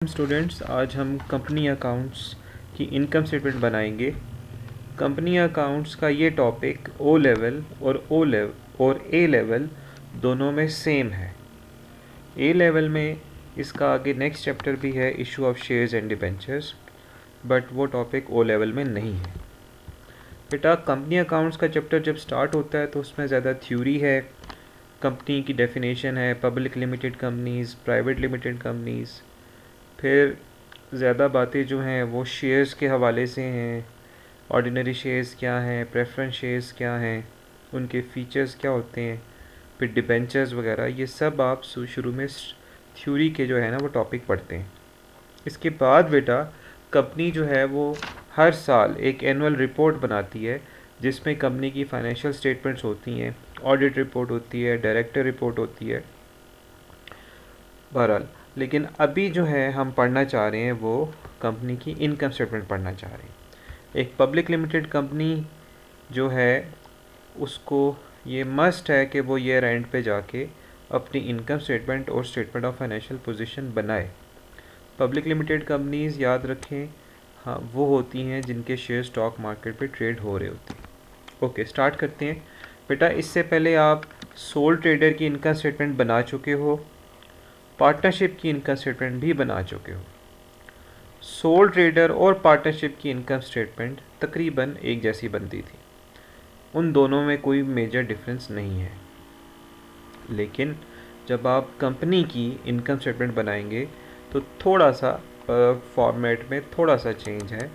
Students, आज हम company accounts की इनकम स्टेटमेंट बनाएंगे। कंपनी अकाउंट्स का ये टॉपिक ओ लेवल और ए लेवल दोनों में सेम है। ए लेवल में इसका आगे नेक्स्ट चैप्टर भी है, issue of shares and debentures, but वो टॉपिक ओ लेवल में नहीं है। बेटा, कंपनी अकाउंट्स का चैप्टर जब स्टार्ट होता है तो उसमें ज़्यादा थ्योरी है, कंपनी की डेफिनेशन है, public limited companies, private limited companies, फिर ज़्यादा बातें जो हैं वो शेयर्स के हवाले से हैं। ऑर्डिनरी शेयर्स क्या हैं, प्रेफरेंस शेयर्स क्या हैं, उनके फ़ीचर्स क्या होते हैं, फिर डिबेंचर्स वगैरह, ये सब आप शुरू में थ्योरी के जो है ना वो टॉपिक पढ़ते हैं। इसके बाद बेटा कंपनी जो है वो हर साल एक एनुअल रिपोर्ट बनाती है जिसमें कंपनी की फाइनेंशियल स्टेटमेंट्स होती हैं, ऑडिट रिपोर्ट होती है, डायरेक्टर रिपोर्ट होती है, बहरहाल। लेकिन अभी जो है हम पढ़ना चाह रहे हैं वो कंपनी की इनकम स्टेटमेंट पढ़ना चाह रहे हैं। एक पब्लिक लिमिटेड कंपनी जो है उसको ये मस्ट है कि वो ईयर एंड पे जाके अपनी इनकम स्टेटमेंट और स्टेटमेंट ऑफ फाइनेंशियल पोजीशन बनाए। पब्लिक लिमिटेड कंपनीज़ याद रखें, हाँ, वो होती हैं जिनके शेयर स्टॉक मार्केट पे ट्रेड हो रहे होते हैं। ओके, स्टार्ट करते हैं। बेटा, इससे पहले आप सोल ट्रेडर की इनकम स्टेटमेंट बना चुके हो, पार्टनरशिप की इनकम स्टेटमेंट भी बना चुके हो। सोल ट्रेडर और पार्टनरशिप की इनकम स्टेटमेंट तकरीबन एक जैसी बनती थी, उन दोनों में कोई मेजर डिफरेंस नहीं है। लेकिन जब आप कंपनी की इनकम स्टेटमेंट बनाएंगे तो थोड़ा सा फॉर्मेट में थोड़ा सा चेंज है।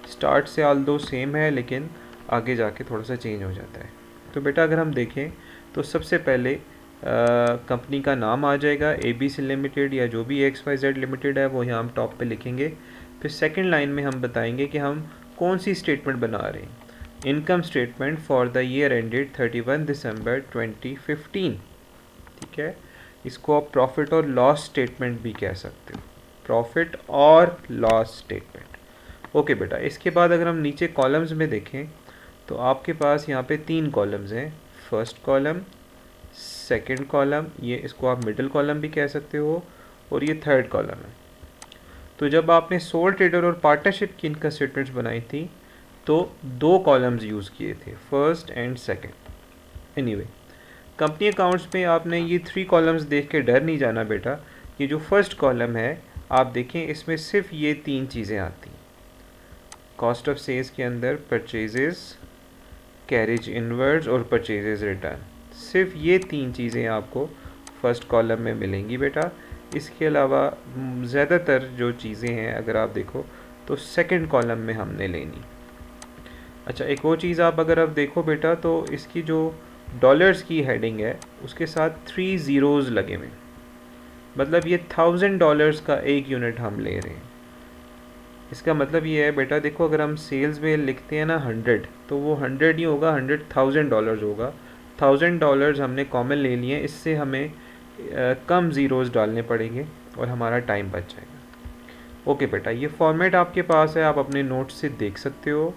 स्टार्ट से ऑल दो सेम है, लेकिन आगे जाके थोड़ा सा चेंज हो जाता है। तो बेटा, अगर हम देखें तो सबसे पहले कंपनी का नाम आ जाएगा, ABC लिमिटेड या जो भी XYZ लिमिटेड है वो यहाँ हम टॉप पे लिखेंगे। फिर सेकंड लाइन में हम बताएंगे कि हम कौन सी स्टेटमेंट बना रहे हैं, income statement for the year ended 31 दिसंबर 2015। ठीक है, इसको आप प्रॉफिट और लॉस स्टेटमेंट भी कह सकते हो, प्रॉफिट और लॉस स्टेटमेंट। ओके बेटा, इसके बाद अगर हम नीचे कॉलम्स में देखें तो आपके पास यहाँ पे 3 कॉलम्स हैं। फर्स्ट कॉलम, सेकंड कॉलम, ये इसको आप मिडिल कॉलम भी कह सकते हो, और ये थर्ड कॉलम है। तो जब आपने सोल ट्रेडर और पार्टनरशिप की इनकम स्टेटमेंट्स बनाई थी तो 2 कॉलम्स यूज़ किए थे, first and second. Anyway, company accounts में आपने ये 3 कॉलम्स देख के डर नहीं जाना बेटा। ये जो फर्स्ट कॉलम है आप देखें, इसमें सिर्फ ये 3 चीज़ें आती हैं। कॉस्ट ऑफ सेल्स के अंदर परचेजेस, कैरेज इनवर्ड्स और परचेजेस रिटर्न, सिर्फ ये 3 चीज़ें आपको फर्स्ट कॉलम में मिलेंगी बेटा। इसके अलावा ज़्यादातर जो चीज़ें हैं अगर आप देखो तो सेकंड कॉलम में हमने लेनी। अच्छा, एक और चीज़ आप अगर आप देखो बेटा तो इसकी जो डॉलर्स की हेडिंग है उसके साथ 3 ज़ीरोज़ लगे हुए, मतलब ये $1000 का एक यूनिट हम ले रहे हैं। इसका मतलब ये है बेटा, देखो अगर हम सेल्स में लिखते हैं ना 100, तो वो 100 नहीं होगा, $100,000 होगा। $1000 हमने कॉमन ले लिए, इससे हमें कम ज़ीरोज़ डालने पड़ेंगे और हमारा टाइम बच जाएगा। ओके बेटा, ये फॉर्मेट आपके पास है, आप अपने नोट्स से देख सकते हो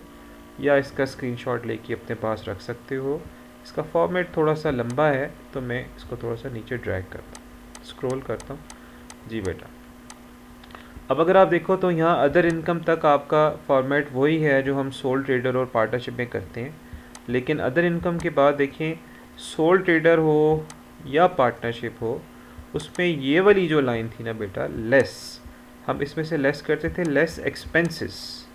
या इसका स्क्रीनशॉट लेके अपने पास रख सकते हो। इसका फॉर्मेट थोड़ा सा लंबा है तो मैं इसको थोड़ा सा नीचे ड्रैग करता हूँ, स्क्रॉल करता हूँ जी बेटा। अब अगर आप देखो तो यहाँ अदर इनकम तक आपका फॉर्मेट वही है जो हम सोल ट्रेडर और पार्टनरशिप में करते हैं। लेकिन अदर इनकम के बाद देखें, सोल ट्रेडर हो या पार्टनरशिप हो, उसमें ये वाली जो लाइन थी ना बेटा, लेस, हम इसमें से लेस करते थे, लेस एक्सपेंसेस।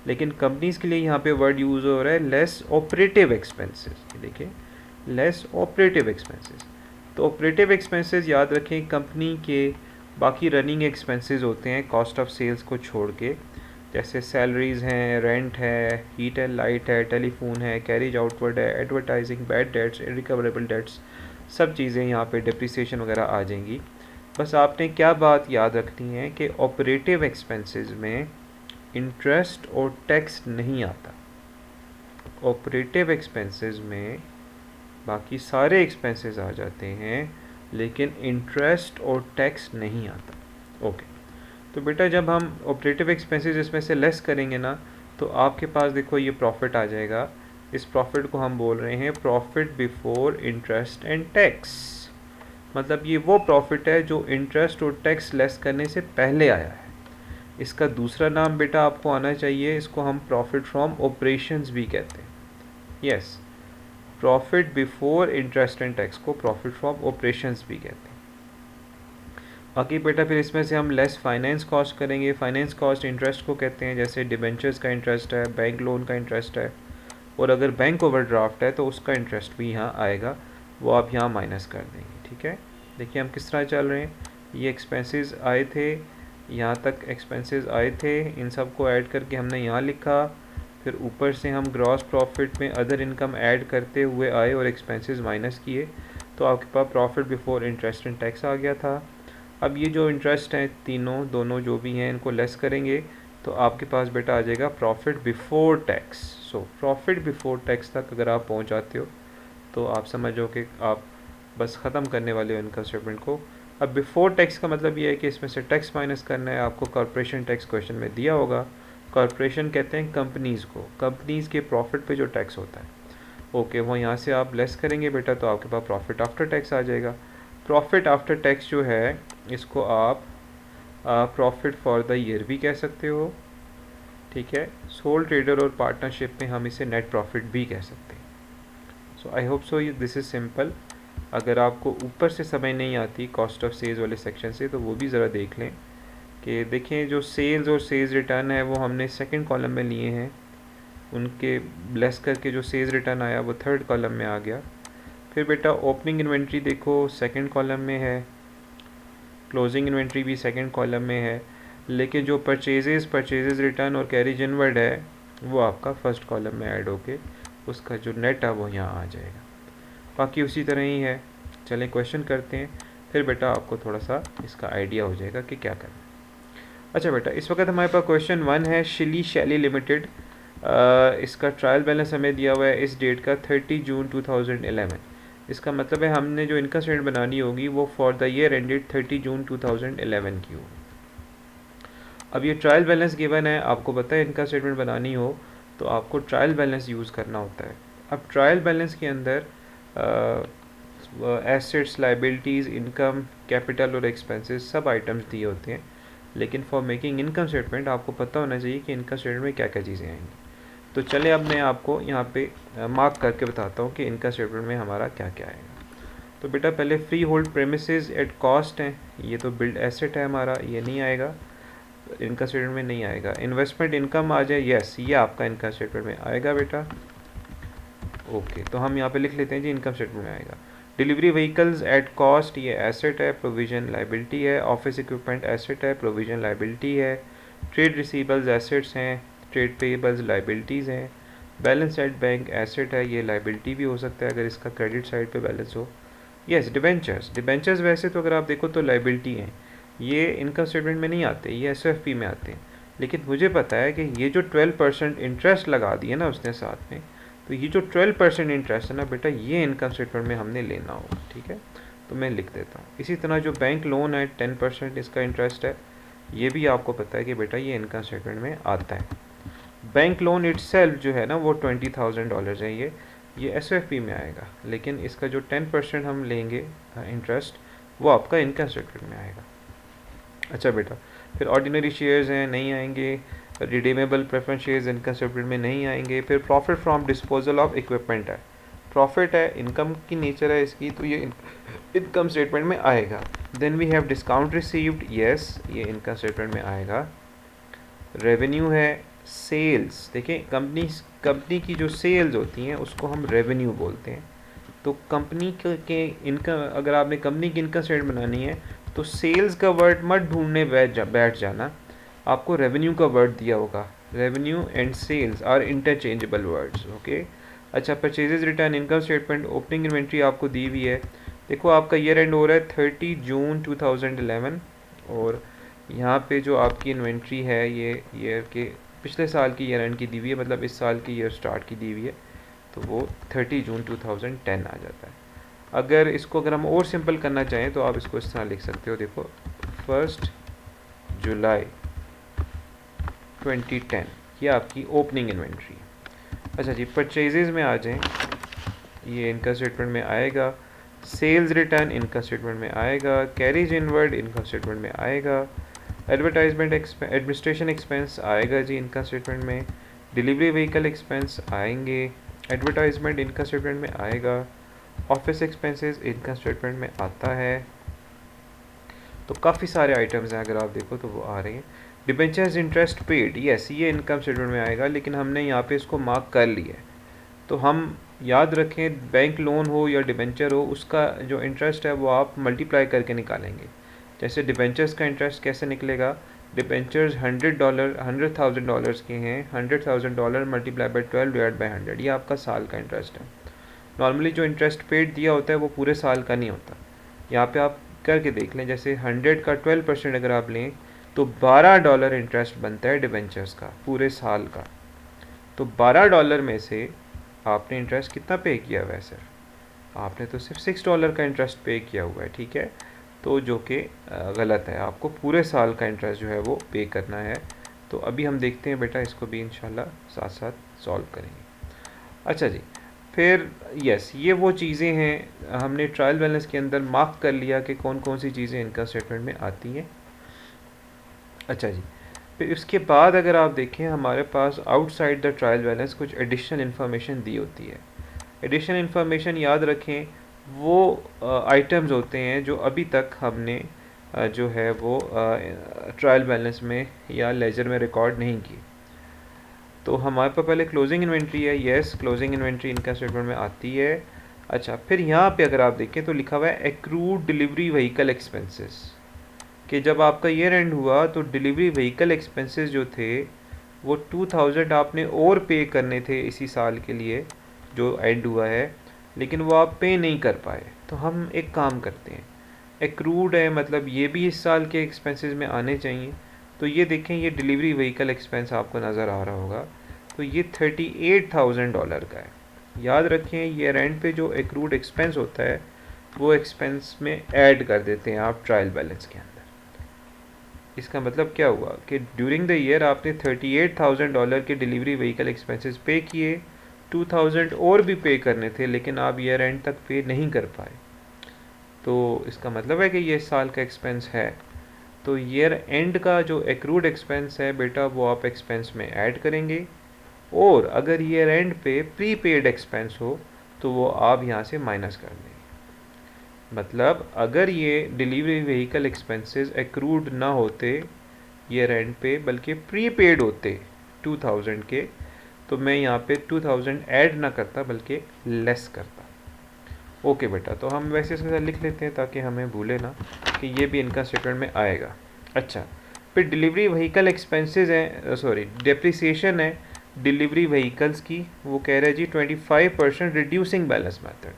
लेकिन कंपनीज़ के लिए यहाँ पे वर्ड यूज़ हो रहा है लेस ऑपरेटिव एक्सपेंसेस। देखिए, लेस ऑपरेटिव एक्सपेंसेस। तो ऑपरेटिव एक्सपेंसेस याद रखें, कंपनी के बाकी रनिंग एक्सपेंसेस होते हैं कॉस्ट ऑफ सेल्स को छोड़ के, जैसे सैलरीज़ हैं, रेंट है, हीट एंड लाइट है, टेलीफोन है, कैरेज आउटवर्ड है, एडवर्टाइजिंग, बैड डेट्स, इनरिकवरेबल डेट्स, सब चीज़ें यहाँ पे डिप्रिसिएशन वगैरह आ जाएंगी। बस आपने क्या बात याद रखनी है कि ऑपरेटिव एक्सपेंसेस में इंटरेस्ट और टैक्स नहीं आता। ऑपरेटिव एक्सपेंसेस में बाकी सारे एक्सपेंसेस आ जाते हैं लेकिन इंटरेस्ट और टैक्स नहीं आता। ओके, तो बेटा जब हम ऑपरेटिव एक्सपेंसेस इसमें से लेस करेंगे ना तो आपके पास देखो ये प्रॉफिट आ जाएगा। इस प्रॉफिट को हम बोल रहे हैं profit before interest and tax. मतलब ये वो प्रॉफिट है जो इंटरेस्ट और टैक्स लेस करने से पहले आया है। इसका दूसरा नाम बेटा आपको आना चाहिए, इसको हम प्रॉफिट फ्रॉम ऑपरेशंस भी कहते हैं। Yes, profit before interest and tax को प्रॉफिट फ्रॉम ऑपरेशंस भी कहते हैं। बाकी बेटा फिर इसमें से हम लेस फाइनेंस कॉस्ट करेंगे। फाइनेंस कॉस्ट इंटरेस्ट को कहते हैं, जैसे डिबेंचर्स का इंटरेस्ट है, बैंक लोन का इंटरेस्ट है, और अगर बैंक ओवरड्राफ्ट है तो उसका इंटरेस्ट भी यहाँ आएगा, वो आप यहाँ माइनस कर देंगे। ठीक है, देखिए हम किस तरह चल रहे हैं। ये एक्सपेंसेस आए थे, यहाँ तक एक्सपेंसेस आए थे, इन सब को ऐड करके हमने यहाँ लिखा, फिर ऊपर से हम ग्रॉस प्रॉफिट में अदर इनकम ऐड करते हुए आए और एक्सपेंसेस माइनस किए, तो आपके पास profit before interest and tax आ गया था। अब ये जो इंटरेस्ट हैं तीनों दोनों जो भी हैं इनको लेस करेंगे तो आपके पास बेटा आ जाएगा profit before tax. So profit before tax तक अगर आप पहुंच जाते हो तो आप समझो कि आप बस ख़त्म करने वाले हो इनकम स्टेटमेंट को। अब बिफोर टैक्स का मतलब ये है कि इसमें से टैक्स माइनस करना है। आपको कॉर्पोरेशन टैक्स क्वेश्चन में दिया होगा। कॉर्पोरेशन कहते हैं कंपनीज़ को, कंपनीज़ के प्रॉफिट पे जो टैक्स होता है, ओके, वो यहाँ से आप लेस करेंगे बेटा तो आपके पास प्रॉफिट आफ्टर टैक्स आ जाएगा। प्रॉफिट आफ्टर टैक्स जो है इसको आप प्रॉफिट फॉर द ईयर भी कह सकते हो। ठीक है, सोल ट्रेडर और पार्टनरशिप में हम इसे नेट प्रॉफिट भी कह सकते हैं। So I hope so this is simple. अगर आपको ऊपर से समझ नहीं आती कॉस्ट ऑफ सेल्स वाले सेक्शन से तो वो भी ज़रा देख लें कि देखें जो सेल्स और सेल्स रिटर्न है वो हमने सेकंड कॉलम में लिए हैं, उनके लेस करके जो सेल्स रिटर्न आया वो थर्ड कॉलम में आ गया। फिर बेटा ओपनिंग इन्वेंट्री देखो सेकंड कॉलम में है, क्लोजिंग इन्वेंट्री भी सेकंड कॉलम में है, लेकिन जो परचेजेस रिटर्न और कैरेज इनवर्ड है वो आपका फर्स्ट कॉलम में ऐड होके उसका जो नेट है वो यहाँ आ जाएगा। बाकी उसी तरह ही है। चलें क्वेश्चन करते हैं, फिर बेटा आपको थोड़ा सा इसका आइडिया हो जाएगा कि क्या करना है। अच्छा बेटा, इस वक्त हमारे पास क्वेश्चन 1 है, शिली शैली लिमिटेड। इसका ट्रायल बैलेंस हमें दिया हुआ है इस डेट का 30 जून 2011। इसका मतलब है हमने जो इनकम स्टेटमेंट बनानी होगी वो फॉर द ईयर एंडेड 30 जून 2011 की होगी। अब ये ट्रायल बैलेंस गिवन है, आपको पता है इनकम स्टेटमेंट बनानी हो तो आपको ट्रायल बैलेंस यूज़ करना होता है। अब ट्रायल बैलेंस के अंदर एसेट्स, लाइबिलिटीज़, इनकम, कैपिटल और एक्सपेंसेस सब आइटम्स दिए होते हैं, लेकिन फॉर मेकिंग इनकम स्टेटमेंट आपको पता होना चाहिए कि इनकम स्टेटमेंट में क्या क्या चीज़ें आएंगी। तो चले अब मैं आपको यहाँ पे मार्क करके बताता हूँ कि इनकम स्टेटमेंट में हमारा क्या क्या आएगा। तो बेटा पहले free hold premises at cost हैं, ये तो बिल्ड एसेट है हमारा, ये नहीं आएगा, इनकम स्टेटमेंट में नहीं आएगा। इन्वेस्टमेंट इनकम आ जाए, यस, ये आपका इनकम स्टेटमेंट में आएगा बेटा। ओके, तो हम यहाँ पे लिख लेते हैं जी इनकम स्टेटमेंट में आएगा। डिलीवरी व्हीकल्स एट कॉस्ट, ये एसेट है, प्रोविजन लाइबिलिटी है। ऑफिस इक्विपमेंट एसेट है, प्रोविजन लाइबिलिटी है। ट्रेड रिसीवेबल्स एसेट्स हैं, ट्रेड पेएबल्स लाइबिलिटीज़ हैं। बैलेंस एट बैंक एसेट है, ये लाइबिलिटी भी हो सकता है अगर इसका क्रेडिट साइड पे बैलेंस हो। यस, डिबेंचर्स वैसे तो अगर आप देखो तो लाइबिलिटी हैं, ये इनकम स्टेटमेंट में नहीं आते, ये एसएफपी में आते हैं। लेकिन मुझे पता है कि ये जो 12% इंटरेस्ट लगा दिए ना उसने साथ में, तो ये जो 12% इंटरेस्ट है ना बेटा, ये इनकम स्टेटमेंट में हमने लेना होगा। ठीक है, तो मैं लिख देता हूँ। इसी तरह जो बैंक लोन है 10% इसका इंटरेस्ट है, ये भी आपको पता है कि बेटा ये इनकम स्टेटमेंट में आता है। बैंक लोन इटसेल्फ जो है ना वो $20,000 है, ये एसएफपी में आएगा, लेकिन इसका जो 10% हम लेंगे इंटरेस्ट वो आपका इनकम स्टेटमेंट में आएगा। अच्छा बेटा, फिर ऑर्डिनरी शेयर्स हैं, नहीं आएंगे। Redeemable preference shares income statement में नहीं आएंगे। फिर profit from disposal of equipment है, प्रॉफिट है, इनकम की नेचर है इसकी, तो ये इनकम स्टेटमेंट में आएगा। Then we have discount received, yes, ये इनकम स्टेटमेंट में आएगा। रेवेन्यू है, सेल्स, देखें कंपनी की जो सेल्स होती हैं उसको हम रेवेन्यू बोलते हैं। तो कंपनी के इनकम, अगर आपने कंपनी की इनकम स्टेटमेंट बनानी है तो सेल्स का वर्ड मत ढूंढने बैठ जाना, आपको रेवेन्यू का वर्ड दिया होगा। Revenue and sales are interchangeable words, okay. अच्छा, purchases return income statement, opening inventory आपको दी हुई है। देखो आपका ईयर एंड हो रहा है 30 जून 2011, और यहाँ पे जो आपकी इन्वेंट्री है ये ईयर के पिछले साल की ईयर एंड की दी हुई है, मतलब इस साल की ईयर स्टार्ट की दी हुई है, तो वो 30 जून 2010 आ जाता है। अगर हम और सिंपल करना चाहें तो आप इसको इस तरह लिख सकते हो, देखो 1 जुलाई 2010, ये आपकी ओपनिंग इन्वेंट्री। अच्छा जी, परचेजेस में आ जाएं, ये इनकम स्टेटमेंट में आएगा। सेल्स रिटर्न इनकम स्टेटमेंट में आएगा। कैरेज इनवर्ड इनकम स्टेटमेंट में आएगा। एडवर्टाइजमेंट एडमिनिस्ट्रेशन एक्सपेंस आएगा जी इनकम स्टेटमेंट में, डिलीवरी व्हीकल एक्सपेंस आएंगे, एडवर्टाइजमेंट इनकम स्टेटमेंट में आएगा, ऑफिस एक्सपेंसेस इनकम स्टेटमेंट में आता है। तो काफ़ी सारे आइटम्स हैं, अगर आप देखो तो वो आ रहे हैं। डिबेंचर्स इंटरेस्ट पेड, यस ये इनकम स्टेटमेंट में आएगा, लेकिन हमने यहाँ पे इसको मार्क कर लिया है। तो हम याद रखें, बैंक लोन हो या डिबेंचर हो, उसका जो इंटरेस्ट है वो आप मल्टीप्लाई करके निकालेंगे। जैसे डिबेंचर्स का इंटरेस्ट कैसे निकलेगा, डिबेंचर्स $100,000 के हैं, $100,000 मल्टीप्लाई बाई 12 डिवाइड बाई 100, ये आपका साल का इंटरेस्ट है। नॉर्मली जो इंटरेस्ट पेड दिया होता है वो पूरे साल का नहीं होता। यहाँ पे आप करके देख लें, जैसे 100 का 12% अगर आप लें तो $12 इंटरेस्ट बनता है डिबेंचर्स का पूरे साल का। तो $12 में से आपने इंटरेस्ट कितना पे किया हुआ है? सिर्फ आपने तो सिर्फ $6 का इंटरेस्ट पे किया हुआ है, ठीक है। तो जो कि गलत है, आपको पूरे साल का इंटरेस्ट जो है वो पे करना है। तो अभी हम देखते हैं बेटा, इसको भी इंशाल्लाह साथ साथ सॉल्व करेंगे। अच्छा जी, फिर यस ये वो चीज़ें हैं हमने ट्रायल बैलेंस के अंदर मार्क कर लिया कि कौन कौन सी चीज़ें इनकम स्टेटमेंट में आती हैं। अच्छा जी, फिर इसके बाद अगर आप देखें, हमारे पास आउटसाइड द ट्रायल बैलेंस कुछ एडिशनल इन्फॉर्मेशन दी होती है। एडिशनल इन्फॉर्मेशन याद रखें, वो आइटम्स होते हैं जो अभी तक हमने जो है वो ट्रायल बैलेंस में या लेजर में रिकॉर्ड नहीं की। तो हमारे पास पहले क्लोजिंग इन्वेंट्री है, yes closing inventory income statement में आती है। अच्छा, फिर यहाँ पे अगर आप देखें तो लिखा हुआ है एक्रूड डिलीवरी व्हीकल एक्सपेंसेस, कि जब आपका ईयर एंड हुआ तो डिलीवरी व्हीकल एक्सपेंसेस जो थे वो 2000 आपने और पे करने थे इसी साल के लिए जो एंड हुआ है, लेकिन वो आप पे नहीं कर पाए। तो हम एक काम करते हैं, एक्रूड है मतलब ये भी इस साल के एक्सपेंसेस में आने चाहिए। तो ये देखें, ये डिलीवरी व्हीकल एक्सपेंस आपको नज़र आ रहा होगा, तो ये $38,000 का है। याद रखें, ये रेंट पे जो एक्रूड एक्सपेंस होता है वो एक्सपेंस में ऐड कर देते हैं आप ट्रायल बैलेंस के अंदर। इसका मतलब क्या हुआ कि ड्यूरिंग द ईयर आपने $38,000 के डिलीवरी व्हीकल एक्सपेंसेस पे किए, 2000 और भी पे करने थे, लेकिन आप ईयर एंड तक पे नहीं कर पाए। तो इसका मतलब है कि ये साल का एक्सपेंस है। तो ईयर एंड का जो एक्रूड एक्सपेंस है बेटा, वो आप एक्सपेंस में ऐड करेंगे, और अगर ईयर एंड पे प्रीपेड एक्सपेंस हो तो वो आप यहाँ से माइनस कर देंगे। मतलब अगर ये डिलीवरी व्हीकल एक्सपेंसेस एक्रूड ना होते ईयर एंड पे, बल्कि प्रीपेड होते 2000 के, तो मैं यहाँ पे 2000 ऐड ना करता बल्कि लेस करता। ओके बेटा, तो हम वैसे इसके साथ लिख लेते हैं ताकि हमें भूले ना कि ये भी इनकम स्टेटमेंट में आएगा। अच्छा, फिर डिलीवरी व्हीकल एक्सपेंसेस हैं, सॉरी डेप्रिसिएशन है डिलीवरी व्हीकल्स की, वो कह रहे हैं जी 25% रिड्यूसिंग बैलेंस मेथड।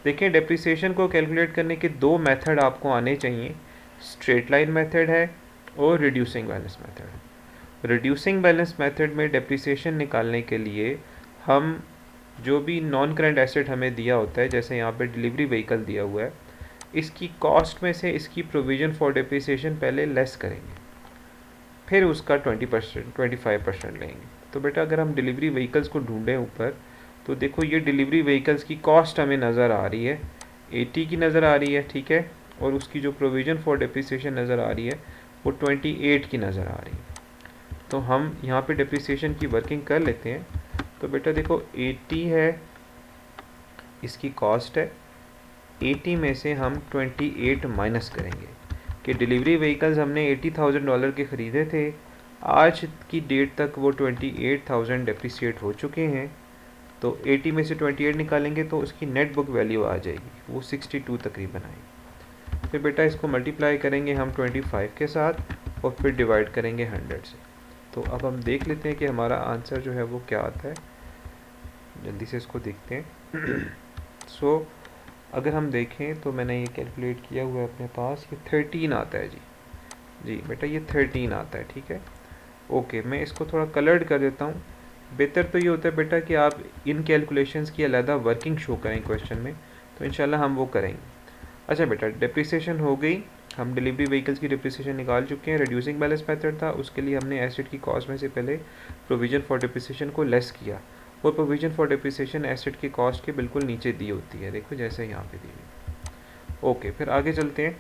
देखिए, डेप्रिसिएशन को कैलकुलेट करने के दो मेथड आपको आने चाहिए, स्ट्रेट लाइन मेथड है और reducing balance method. Reducing balance method में डेप्रिसिएशन निकालने के लिए हम जो भी नॉन करंट एसेट हमें दिया होता है, जैसे यहाँ पे डिलीवरी व्हीकल दिया हुआ है, इसकी कॉस्ट में से इसकी प्रोविज़न फॉर डेप्रिसिएशन पहले लेस करेंगे, फिर उसका 25% लेंगे। तो बेटा अगर हम डिलीवरी व्हीकल्स को ढूंढें ऊपर, तो देखो ये डिलीवरी व्हीकल्स की कॉस्ट हमें नज़र आ रही है, 80 की नज़र आ रही है, ठीक है, और उसकी जो प्रोविज़न फॉर डेप्रिसिएशन नज़र आ रही है वो 28 की नज़र आ रही है। तो हम यहाँ पे डेप्रिसिएशन की वर्किंग कर लेते हैं। तो बेटा देखो 80 है इसकी कॉस्ट है, 80 में से हम 28 माइनस करेंगे कि डिलीवरी व्हीकल्स हमने $80,000 के ख़रीदे थे, आज की डेट तक वो 28,000 डेप्रिसिएट हो चुके हैं। तो 80 में से 28 निकालेंगे तो उसकी नेट बुक वैल्यू आ जाएगी, वो 62 तकरीबन आएगी। फिर बेटा इसको मल्टीप्लाई करेंगे हम 25 के साथ और फिर डिवाइड करेंगे 100 से। तो अब हम देख लेते हैं कि हमारा आंसर जो है वो क्या आता है, जल्दी से इसको देखते हैं। सो अगर हम देखें तो मैंने ये कैलकुलेट किया हुआ है अपने पास, ये 13 आता है जी बेटा, ये 13 आता है, ठीक है। ओके, मैं इसको थोड़ा कलर्ड कर देता हूँ। बेहतर तो ये होता है बेटा कि आप इन कैलकुलेशंस की अलग वर्किंग शो करें क्वेश्चन में, तो इंशाल्लाह हम वो करेंगे। अच्छा बेटा, डेप्रिसिएशन हो गई, हम डिलीवरी व्हीकल्स की डेप्रिसिएशन निकाल चुके हैं। रिड्यूसिंग बैलेंस मेथड था, उसके लिए हमने एसेट की कॉस्ट में से पहले प्रोविजन फॉर डेप्रिसिएशन को लेस किया, और प्रोविजन फॉर डेप्रिसिएशन एसेट की कॉस्ट के बिल्कुल नीचे दी होती है, देखो जैसे यहाँ पे दी हुई। ओके, फिर आगे चलते हैं।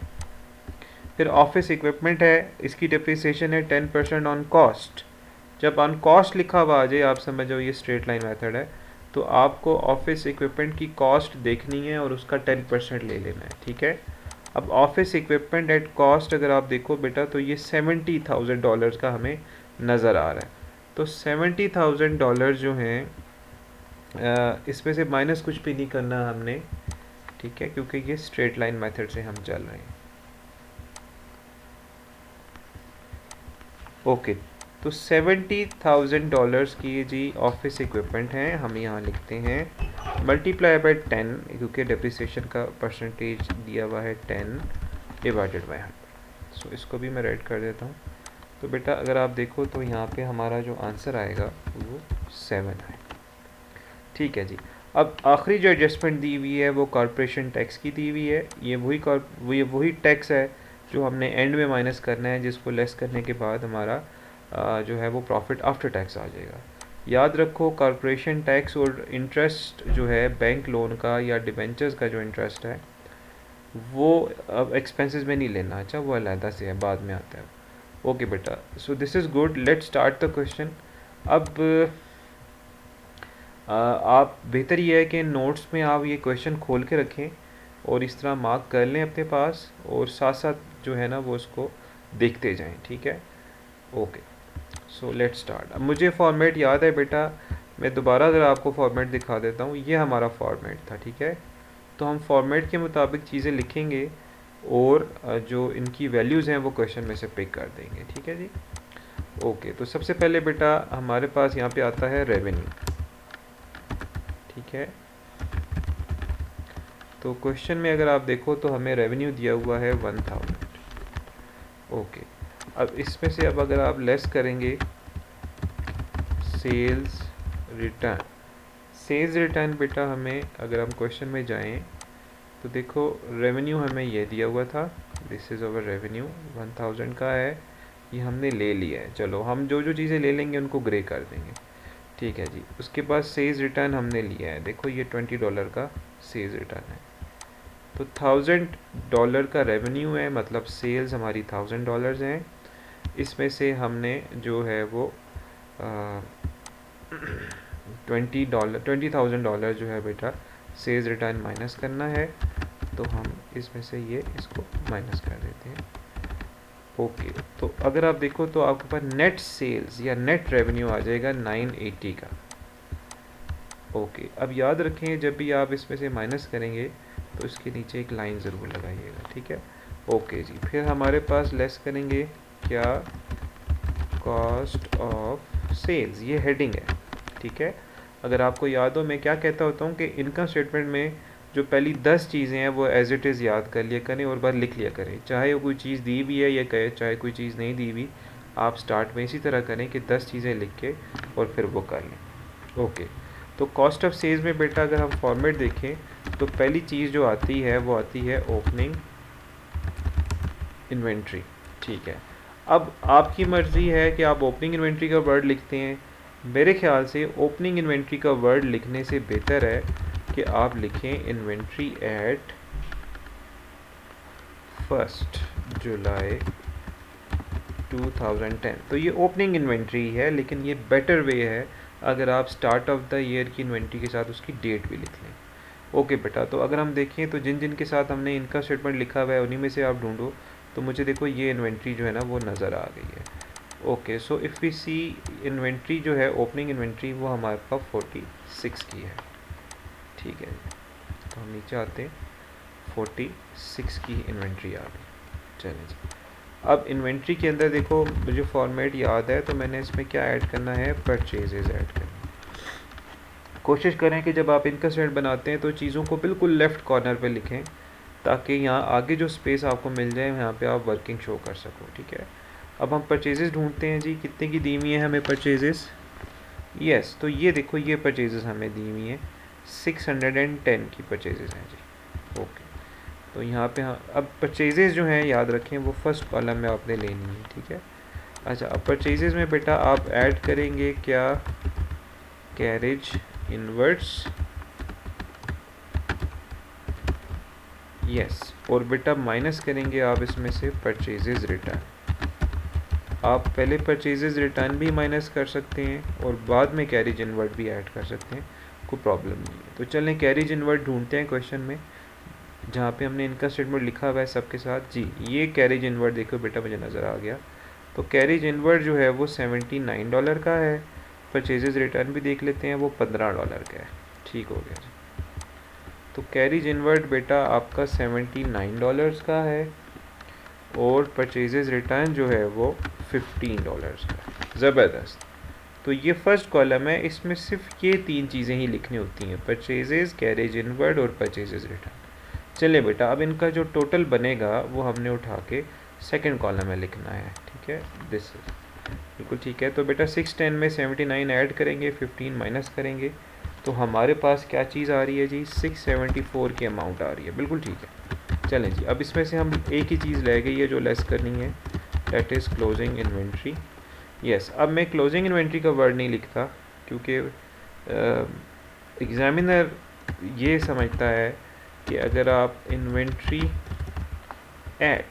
फिर ऑफिस इक्विपमेंट है, इसकी डिप्रिसिएशन है 10% ऑन कॉस्ट। जब ऑन कॉस्ट लिखा हुआ आ जाए, आप समझ जाओ ये स्ट्रेट लाइन मेथड है, तो आपको ऑफिस इक्विपमेंट की कॉस्ट देखनी है और उसका 10% ले लेना है, ठीक है। अब ऑफिस इक्विपमेंट एट कॉस्ट अगर आप देखो बेटा, तो ये $70,000 का हमें नज़र आ रहा है। तो $70,000 जो हैं, इसमें से माइनस कुछ भी नहीं करना हमने, ठीक है, क्योंकि ये स्ट्रेट लाइन मेथड से हम चल रहे हैं। ओके, तो $70,000 की जी ऑफिस इक्विपमेंट हैं, हम यहाँ लिखते हैं मल्टीप्लाई बाय 10, क्योंकि डिप्रिसिएशन का परसेंटेज दिया हुआ है 10 डिवाइडेड बाय 100। सो इसको भी मैं राइट कर देता हूँ। तो बेटा अगर आप देखो तो यहाँ पे हमारा जो आंसर आएगा वो 7 आएगा, ठीक है जी। अब आखिरी जो एडजस्टमेंट दी हुई है वो कॉर्पोरेशन टैक्स की दी हुई है। ये वही टैक्स है जो हमने एंड में माइनस करना है, जिसको लेस करने के बाद हमारा जो है वो प्रॉफिट आफ्टर टैक्स आ जाएगा। याद रखो कॉर्पोरेशन टैक्स और इंटरेस्ट जो है बैंक लोन का या डिबेंचर्स का जो इंटरेस्ट है वो अब एक्सपेंसेस में नहीं लेना, अच्छा वो अलहदा से है, बाद में आता है। ओके बेटा, सो this is good, let's start the question. अब आप बेहतर ये है कि नोट्स में आप ये क्वेश्चन खोल के रखें और इस तरह मार्क कर लें अपने पास, और साथ साथ जो है ना वो उसको देखते जाएं, ठीक है। Okay, so let's start. अब मुझे फॉर्मेट याद है बेटा, मैं दोबारा अगर आपको फॉर्मेट दिखा देता हूँ, ये हमारा फॉर्मेट था, ठीक है। तो हम फॉर्मेट के मुताबिक चीज़ें लिखेंगे और जो इनकी वैल्यूज़ हैं वो क्वेश्चन में से पिक कर देंगे, ठीक है जी। ओके, तो सबसे पहले बेटा हमारे पास यहाँ पे आता है रेवेन्यू, ठीक है। तो क्वेश्चन में अगर आप देखो तो हमें रेवेन्यू दिया हुआ है 1000। ओके, अब इसमें से अब अगर आप लेस करेंगे सेल्स रिटर्न, सेल्स रिटर्न बेटा हमें अगर हम क्वेश्चन में जाएं तो देखो रेवेन्यू हमें ये दिया हुआ था, दिस इज़ अवर रेवेन्यू 1000 का है, ये हमने ले लिया है। चलो हम जो जो चीज़ें ले लेंगे उनको ग्रे कर देंगे, ठीक है जी। उसके बाद सेल्स रिटर्न हमने लिया है, देखो ये $20 का सेल्स रिटर्न है। तो $1000 का रेवेन्यू है, मतलब सेल्स हमारी $1000 हैं। इसमें से हमने जो है वो $20,000 जो है बेटा सेल्स रिटर्न माइनस करना है, तो हम इसमें से ये इसको माइनस कर देते हैं। ओके, तो अगर आप देखो तो आपके पास नेट सेल्स या नेट रेवेन्यू आ जाएगा 980 का। ओके, अब याद रखें जब भी आप इसमें से माइनस करेंगे तो इसके नीचे एक लाइन ज़रूर लगाइएगा, ठीक है। ओके जी, फिर हमारे पास लेस करेंगे क्या, कॉस्ट ऑफ सेल्स, ये हेडिंग है, ठीक है। अगर आपको याद हो मैं क्या कहता होता हूँ कि इनकम स्टेटमेंट में जो पहली 10 चीज़ें हैं वो एज इट इज़ याद कर लिया करें और बार लिख लिया करें, चाहे वो कोई चीज़ दी हुई है या कहे चाहे कोई चीज़ नहीं दी हुई, आप स्टार्ट में इसी तरह करें कि 10 चीज़ें लिख के और फिर वो कर लें। ओके, तो कॉस्ट ऑफ सेल्स में बेटा अगर हम फॉर्मेट देखें तो पहली चीज़ जो आती है वो आती है ओपनिंग इन्वेंट्री, ठीक है। अब आपकी मर्ज़ी है कि आप ओपनिंग इन्वेंट्री का वर्ड लिखते हैं। मेरे ख्याल से ओपनिंग इन्वेंट्री का वर्ड लिखने से बेहतर है कि आप लिखें इन्वेंट्री एट 1 जुलाई 2010। तो ये ओपनिंग इन्वेंट्री है, लेकिन ये बेटर वे है अगर आप स्टार्ट ऑफ द ईयर की इन्वेंट्री के साथ उसकी डेट भी लिख लें। ओके बेटा, तो अगर हम देखें तो जिन जिन के साथ हमने इनका स्टेटमेंट लिखा हुआ है उन्हीं में से आप ढूंढो, तो मुझे देखो ये इन्वेंट्री जो है ना वो नज़र आ गई है। Okay, so if we see inventory जो है ओपनिंग इन्वेंट्री वो हमारे पास 46 की है, ठीक है। तो हम नीचे आते हैं, 46 की इन्वेंट्री आ गई। चलें जी, अब इन्वेंट्री के अंदर देखो मुझे फॉर्मेट याद है, तो मैंने इसमें क्या ऐड करना है, परचेजेस ऐड करना। कोशिश करें कि जब आप इनकम स्टेटमेंट बनाते हैं तो चीज़ों को बिल्कुल लेफ़्ट कॉर्नर पे लिखें, ताकि यहाँ आगे जो स्पेस आपको मिल जाए यहाँ पे आप वर्किंग शो कर सको, ठीक है। अब हम परचेजेस ढूंढते हैं जी, कितने की दी हुई है हमें परचेजेस, यस, तो ये देखो ये परचेजेस हमें दी हुई हैं 610 की परचेजेस हैं जी। ओके, तो यहाँ पे हाँ, अब परचेजेस जो हैं याद रखें वो फर्स्ट कॉलम में आपने लेनी है, ठीक है। अच्छा, अब परचेजेस में बेटा आप ऐड करेंगे क्या, कैरेज इनवर्ट्स, यस, और बेटा माइनस करेंगे आप इसमें से परचेजेज रिटर्न। आप पहले परचेजेज रिटर्न भी माइनस कर सकते हैं और बाद में कैरेज इनवर्ड भी ऐड कर सकते हैं, कोई प्रॉब्लम नहीं है। तो चलें कैरेज इनवर्ड ढूंढते हैं क्वेश्चन में, जहाँ पे हमने इनका स्टेटमेंट लिखा हुआ है सबके साथ। जी, ये कैरेज इनवर्ड देखो बेटा मुझे नज़र आ गया। तो कैरेज इनवर्ड जो है वो $79 का है। परचेजेज रिटर्न भी देख लेते हैं, वो $15 का है। ठीक हो गया जी। तो कैरेज इनवर्ड बेटा आपका $79 का है और परचेजेज रिटर्न जो है वो $15 का है। ज़बरदस्त। तो ये फर्स्ट कॉलम है, इसमें सिर्फ ये 3 चीज़ें ही लिखनी होती हैं, परचेजेज, कैरेज इनवर्ड और परचेजेज रिटर्न। चलिए बेटा, अब इनका जो टोटल बनेगा वो हमने उठा के सेकंड कॉलम में लिखना है। ठीक है, दिस बिल्कुल ठीक है। तो बेटा 610 में 79 ऐड करेंगे, 15 माइनस करेंगे, तो हमारे पास क्या चीज़ आ रही है जी, 674 की अमाउंट आ रही है। बिल्कुल ठीक है। चलें जी, अब इसमें से हम एक ही चीज़ रह गई है जो लेस करनी है, that is closing inventory. Yes, अब मैं क्लोजिंग इन्वेंट्री का वर्ड नहीं लिखता क्योंकि एग्जामिनर ये समझता है कि अगर आप इन्वेंट्री एट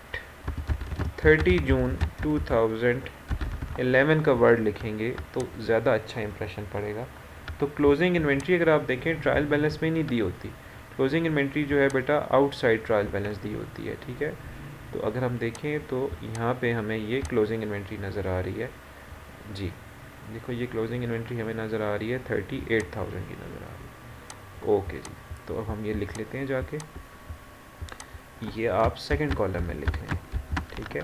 30 जून 2011 का वर्ड लिखेंगे तो ज़्यादा अच्छा इंप्रेशन पड़ेगा। तो क्लोजिंग इन्वेंट्री अगर आप देखें ट्रायल बैलेंस में नहीं दी होती, क्लोजिंग इन्वेंट्री जो है बेटा आउटसाइड ट्रायल बैलेंस दी होती है। ठीक है, तो अगर हम देखें तो यहाँ पे हमें ये क्लोजिंग इन्वेंट्री नज़र आ रही है। जी देखो, ये क्लोजिंग इन्वेंट्री हमें नज़र आ रही है 38,000 की नज़र आ रही है। ओके जी, तो अब हम ये लिख लेते हैं जाके, ये आप सेकंड कॉलम में लिख लें। ठीक है,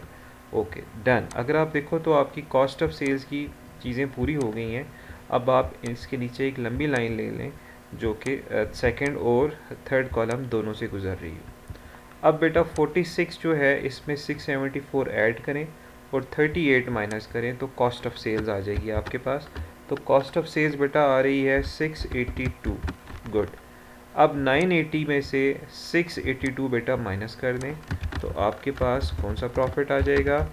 ओके डन। अगर आप देखो तो आपकी कॉस्ट ऑफ सेल्स की चीज़ें पूरी हो गई हैं। अब आप इसके नीचे एक लंबी लाइन ले लें जो कि सेकंड और थर्ड कॉलम दोनों से गुजर रही है। अब बेटा 46 जो है इसमें 674 ऐड करें और 38 माइनस करें तो कॉस्ट ऑफ सेल्स आ जाएगी आपके पास। तो कॉस्ट ऑफ सेल्स बेटा आ रही है 682। गुड। अब 980 में से 682 बेटा माइनस कर दें तो आपके पास कौन सा प्रॉफिट आ जाएगा,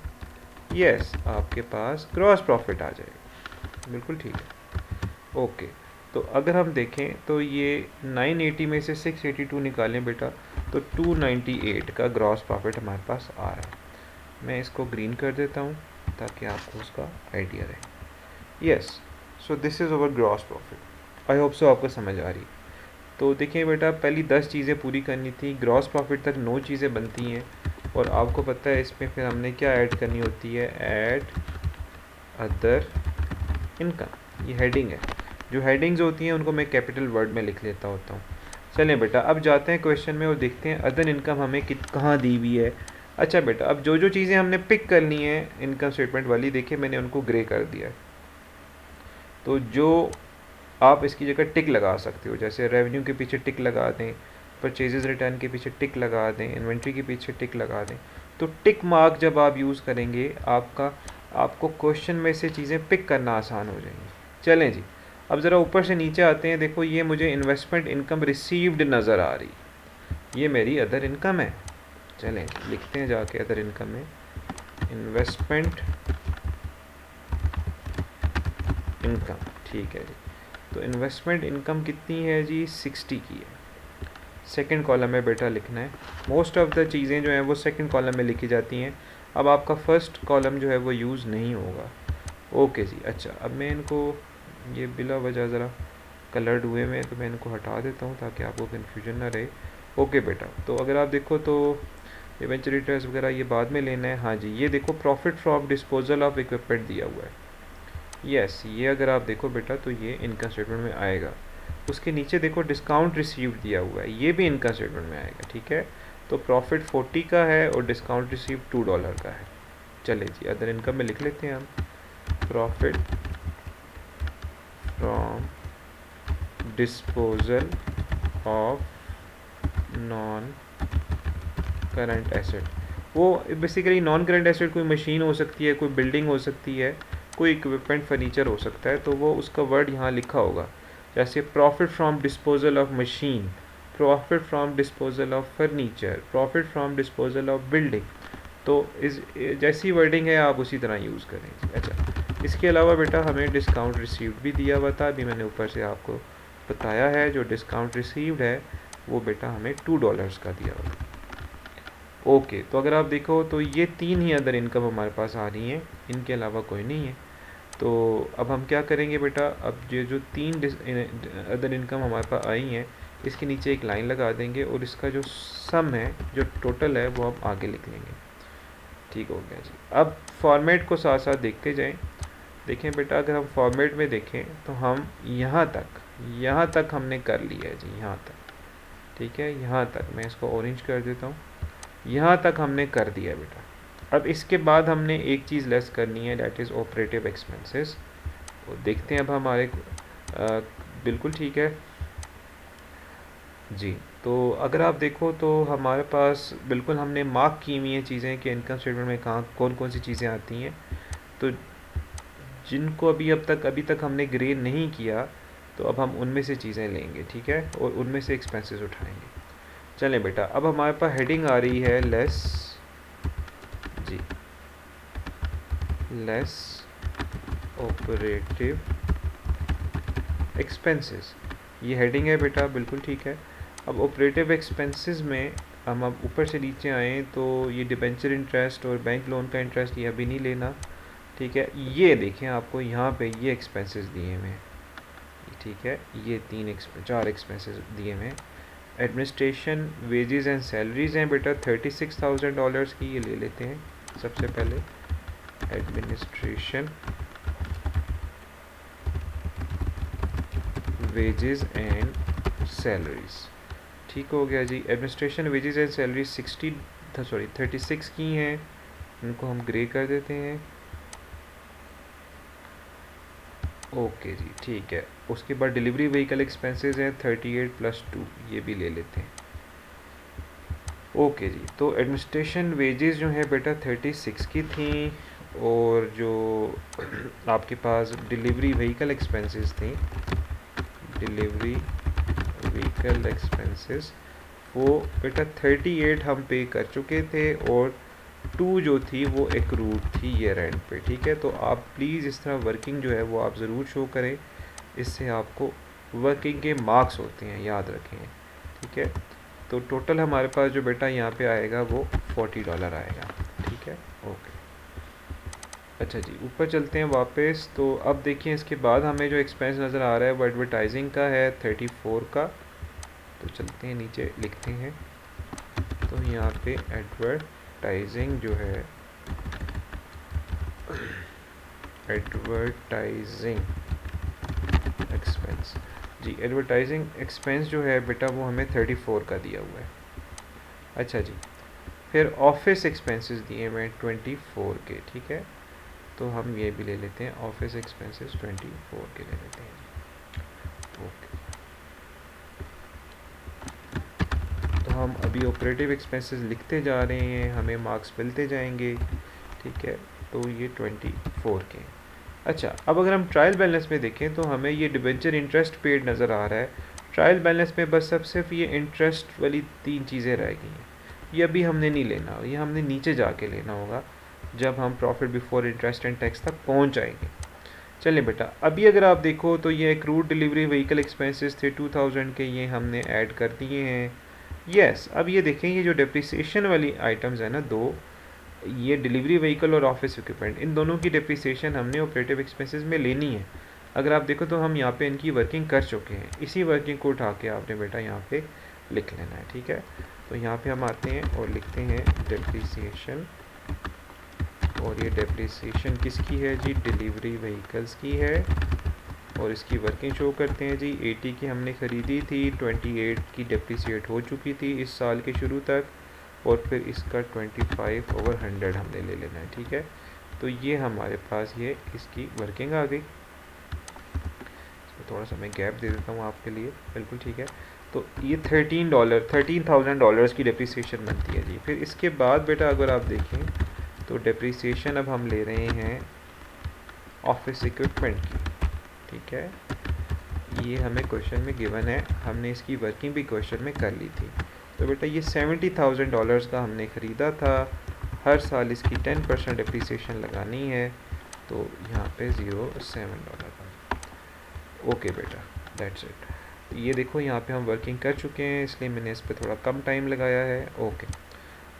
यस आपके पास ग्रॉस प्रॉफिट आ जाएगा। बिल्कुल ठीक है। ओके, तो अगर हम देखें तो ये 980 में से 682 निकालें बेटा तो 298 का ग्रॉस प्रॉफिट हमारे पास आ रहा है। मैं इसको ग्रीन कर देता हूँ ताकि आपको उसका आइडिया रहे। Yes, so this is over gross profit. I hope सो आपको समझ आ रही। तो देखिए बेटा, पहली 10 चीज़ें पूरी करनी थी, ग्रॉस प्रॉफिट तक 9 चीज़ें बनती हैं और आपको पता है इसमें फिर हमने क्या ऐड करनी होती है, ऐड अदर इनकम। ये हेडिंग है, जो हेडिंग्स होती हैं उनको मैं कैपिटल वर्ड में लिख लेता होता हूँ। चलें बेटा, अब जाते हैं क्वेश्चन में और देखते हैं अदर इनकम हमें कहाँ दी हुई है। अच्छा बेटा, अब जो जो चीज़ें हमने पिक करनी है इनकम स्टेटमेंट वाली, देखिए मैंने उनको ग्रे कर दिया है। तो जो आप इसकी जगह टिक लगा सकते हो, जैसे रेवेन्यू के पीछे टिक लगा दें, परचेजेस रिटर्न के पीछे टिक लगा दें, इन्वेंट्री के पीछे टिक लगा दें। तो टिक मार्क जब आप यूज़ करेंगे आपको क्वेश्चन में से चीज़ें पिक करना आसान हो जाएंगी। चलें जी, अब ज़रा ऊपर से नीचे आते हैं। देखो, ये मुझे इन्वेस्टमेंट इनकम रिसीव्ड नज़र आ रही, ये मेरी अदर इनकम है। चलें लिखते हैं जाके अदर इनकम में इन्वेस्टमेंट इनकम। ठीक है जी, तो इन्वेस्टमेंट इनकम कितनी है जी, 60 की है। सेकंड कॉलम में बेटा लिखना है। मोस्ट ऑफ द चीज़ें जो हैं वो सेकंड कॉलम में लिखी जाती हैं। अब आपका फर्स्ट कॉलम जो है वो यूज़ नहीं होगा। ओके जी। अच्छा, अब मैं इनको ये बिला वजह ज़रा कलर्ड हुए में, तो मैं इनको हटा देता हूँ ताकि आपको कन्फ्यूजन ना रहे। ओके बेटा, तो अगर आप देखो तो इवेंचुअल रिटर्न्स वगैरह ये बाद में लेना है। हाँ जी, ये देखो profit from disposal of equipment दिया हुआ है। यस, ये अगर आप देखो बेटा तो ये इनकम स्टेटमेंट में आएगा। उसके नीचे देखो डिस्काउंट रिसीव्ड दिया हुआ है, ये भी इनकम स्टेटमेंट में आएगा। ठीक है, तो प्रॉफिट 40 का है और डिस्काउंट रिसीव $2 का है। चले जी, अदर इनकम में लिख लेते हैं हम profit from disposal of non current asset. वो बेसिकली नॉन करंट एसेट कोई मशीन हो सकती है, कोई बिल्डिंग हो सकती है, कोई इक्विपमेंट फर्नीचर हो सकता है। तो वो उसका वर्ड यहाँ लिखा होगा, जैसे profit from disposal of machine, profit from disposal of furniture, profit from disposal of building. तो इस जैसी वर्डिंग है आप उसी तरह यूज़ करें। अच्छा, इसके अलावा बेटा हमें डिस्काउंट रिसीव्ड भी दिया हुआ था, अभी मैंने ऊपर से आपको बताया है। जो डिस्काउंट रिसीव्ड है वो बेटा हमें $2 का दिया हुआ। ओके, तो अगर आप देखो तो ये 3 ही अदर इनकम हमारे पास आ रही हैं, इनके अलावा कोई नहीं है। तो अब हम क्या करेंगे बेटा, अब ये जो 3 अदर इनकम हमारे पास आई हैं, इसके नीचे एक लाइन लगा देंगे और इसका जो सम है, जो टोटल है, वो हम आगे लिख लेंगे। ठीक हो गया जी। अब फॉर्मेट को साथ साथ देखते जाएं। देखें बेटा, अगर हम फॉर्मेट में देखें तो हम यहाँ तक हमने कर लिया है जी, यहाँ तक। ठीक है, यहाँ तक मैं इसको ऑरेंज कर देता हूँ, यहाँ तक हमने कर दिया है बेटा। अब इसके बाद हमने एक चीज़ लेस करनी है, दैट इज़ ऑपरेटिव एक्सपेंसेस। देखते हैं अब हमारे बिल्कुल ठीक है जी। तो अगर आप देखो तो हमारे पास बिल्कुल हमने मार्क की हुई हैं चीज़ें कि इनकम स्टेटमेंट में कहाँ कौन कौन सी चीज़ें आती हैं। तो जिनको अभी तक हमने ग्रे नहीं किया, तो अब हम उनमें से चीज़ें लेंगे, ठीक है, और उनमें से एक्सपेंसेस उठाएंगे। चलें बेटा, अब हमारे पास हेडिंग आ रही है लेस जी, लेस ऑपरेटिव एक्सपेंसेस, ये हेडिंग है बेटा, बिल्कुल ठीक है। अब ऑपरेटिव एक्सपेंसेस में हम अब ऊपर से नीचे आएँ तो ये डिबेंचर इंटरेस्ट और बैंक लोन का इंटरेस्ट ये अभी नहीं लेना, ठीक है। ये देखें, आपको यहाँ पे ये एक्सपेंसेस दिए हुए हैं, ठीक है, ये 4 एक्सपेंसेस दिए हुए हैं। एडमिनिस्ट्रेशन वेजेस एंड सैलरीज़ हैं बेटा $36,000 की, ये ले लेते हैं सबसे पहले। एडमिनिस्ट्रेशन वेजेस एंड सैलरीज़, ठीक हो गया जी। एडमिनिस्ट्रेशन वेजेस एंड सैलरीज 36 की हैं, इनको हम ग्रे कर देते हैं। ओके जी, ठीक है। उसके बाद डिलीवरी व्हीकल एक्सपेंसेस हैं 38 + 2, ये भी ले लेते हैं। ओके जी, तो एडमिनिस्ट्रेशन वेजेस जो हैं बेटा 36 की थी, और जो आपके पास डिलीवरी व्हीकल एक्सपेंसेस थी, डिलीवरी व्हीकल एक्सपेंसेस, वो बेटा 38 हम पे कर चुके थे, और 2 जो थी वो एक्रूड थी ईयर एंड पे, ठीक है। तो आप प्लीज़ इस तरह वर्किंग जो है वो आप ज़रूर शो करें, इससे आपको वर्किंग के मार्क्स होते हैं, याद रखें, ठीक है। तो टोटल हमारे पास जो बेटा यहाँ पे आएगा वो $40 आएगा, ठीक है, ओके। अच्छा जी, ऊपर चलते हैं वापस। तो अब देखिए, इसके बाद हमें जो एक्सपेंस नज़र आ रहा है वो एडवर्टाइजिंग का है 34 का। तो चलते हैं नीचे, लिखते हैं, तो यहाँ पे एडवर्टाइजिंग जो है, एडवर्टाइजिंग एक्सपेंस जी, एडवर्टाइजिंग एक्सपेंस जो है बेटा वो हमें 34 का दिया हुआ है। अच्छा जी, फिर ऑफिस एक्सपेंसेस दिए हुए हैं 24 के, ठीक है। तो हम ये भी ले लेते हैं, ऑफिस एक्सपेंसेस 24 के ले लेते हैं, ओके। तो हम अभी ऑपरेटिव एक्सपेंसेस लिखते जा रहे हैं, हमें मार्क्स मिलते जाएंगे, ठीक है। तो ये 24 के। अच्छा, अब अगर हम ट्रायल बैलेंस में देखें तो हमें ये डिबेंचर इंटरेस्ट पेड नज़र आ रहा है। ट्रायल बैलेंस में बस अब सिर्फ ये इंटरेस्ट वाली 3 चीज़ें रह गई हैं, ये अभी हमने नहीं लेना, ये हमने नीचे जाके लेना होगा जब हम profit before interest and tax तक पहुंच जाएंगे। चलिए बेटा, अभी अगर आप देखो तो ये एक्रूड डिलीवरी व्हीकल एक्सपेंसेस थे 2000 के, ये हमने ऐड कर दिए हैं। यस, अब ये देखें, ये जो डिप्रिसिएशन वाली आइटम्स है ना, 2, ये डिलीवरी व्हीकल और ऑफिस इक्विपमेंट, इन दोनों की डिप्रिसिएशन हमने ऑपरेटिव एक्सपेंसेस में लेनी है। अगर आप देखो तो हम यहाँ पे इनकी वर्किंग कर चुके हैं, इसी वर्किंग को उठा के आपने बेटा यहाँ पे लिख लेना है, ठीक है। तो यहाँ पे हम आते हैं और लिखते हैं डिप्रिसिएशन, और ये डिप्रिसिएशन किसकी है जी, डिलीवरी व्हीकल्स की है, और इसकी वर्किंग शो करते हैं जी। 80 की हमने ख़रीदी थी, 28 की डिप्रिसिएट हो चुकी थी इस साल के शुरू तक, और फिर इसका 25/100 हमने ले लेना है, ठीक है। तो ये हमारे पास ये इसकी वर्किंग आ गई। थोड़ा सा मैं गैप दे देता हूँ आपके लिए, बिल्कुल ठीक है। तो ये $13,000 की डिप्रिसिएशन बनती है जी। फिर इसके बाद बेटा अगर आप देखें तो डिप्रिसिएशन अब हम ले रहे हैं ऑफिस इक्विपमेंट की, ठीक है। ये हमें क्वेश्चन में गिवन है, हमने इसकी वर्किंग भी क्वेश्चन में कर ली थी। तो बेटा ये $70,000 का हमने ख़रीदा था, हर साल इसकी 10% डिप्रिसिएशन लगानी है, तो यहाँ पे $07 का। ओके बेटा, दैट्स इट। ये देखो यहाँ पे हम वर्किंग कर चुके हैं, इसलिए मैंने इस पर थोड़ा कम टाइम लगाया है, ओके।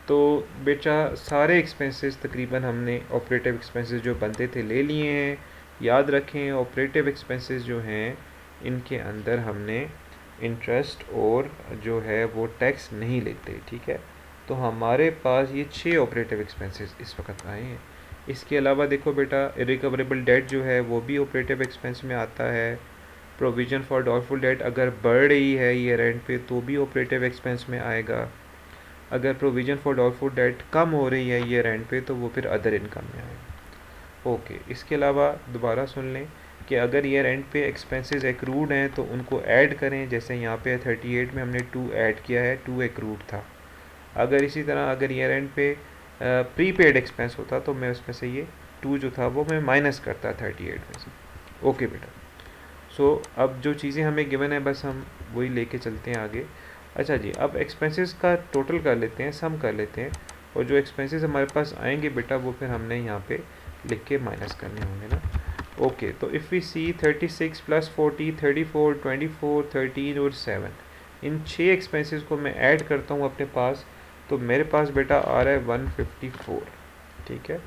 तो बेटा सारे एक्सपेंसेस तकरीबन हमने ऑपरेटिव एक्सपेंसेस जो बनते थे ले लिए हैं। याद रखें ऑपरेटिव एक्सपेंसेस जो हैं इनके अंदर हमने इंटरेस्ट और जो है वो टैक्स नहीं लेते, ठीक है। तो हमारे पास ये 6 ऑपरेटिव एक्सपेंसेस इस वक्त आए हैं। इसके अलावा देखो बेटा इरिकवरेबल डेट जो है वो भी ऑपरेटिव एक्सपेंस में आता है। प्रोविज़न फॉर डाउटफुल डेट अगर बढ़ रही है ईयर एंड पे तो भी ऑपरेटिव एक्सपेंस में आएगा। अगर प्रोविज़न फॉर डाउटफुल डेट कम हो रही है ईयर एंड पे तो वो फिर अदर इनकम में आएगा। ओके, इसके अलावा दोबारा सुन लें कि अगर ईयर एंड पे एक्सपेंसेस एक्रूड हैं तो उनको ऐड करें। जैसे यहाँ पे 38 में हमने 2 ऐड किया है, 2 एक्रूड था। अगर इसी तरह अगर ईयर एंड पे प्रीपेड एक्सपेंस होता तो मैं उसमें से ये 2 जो था वो मैं माइनस करता 38 में से। ओके बेटा, सो अब जो चीज़ें हमें गिवन है बस हम वही लेके चलते हैं आगे। अच्छा जी, अब एक्सपेंसेस का टोटल कर लेते हैं, सम कर लेते हैं, और जो एक्सपेंसेस हमारे पास आएंगे बेटा वो फिर हमने यहाँ पे लिख के माइनस करने होंगे ना। ओके, तो इफ़ वी सी 36 + 40 34 24 13 और 7, इन 6 एक्सपेंसेस को मैं ऐड करता हूँ अपने पास तो मेरे पास बेटा आ रहा है 154, ठीक है।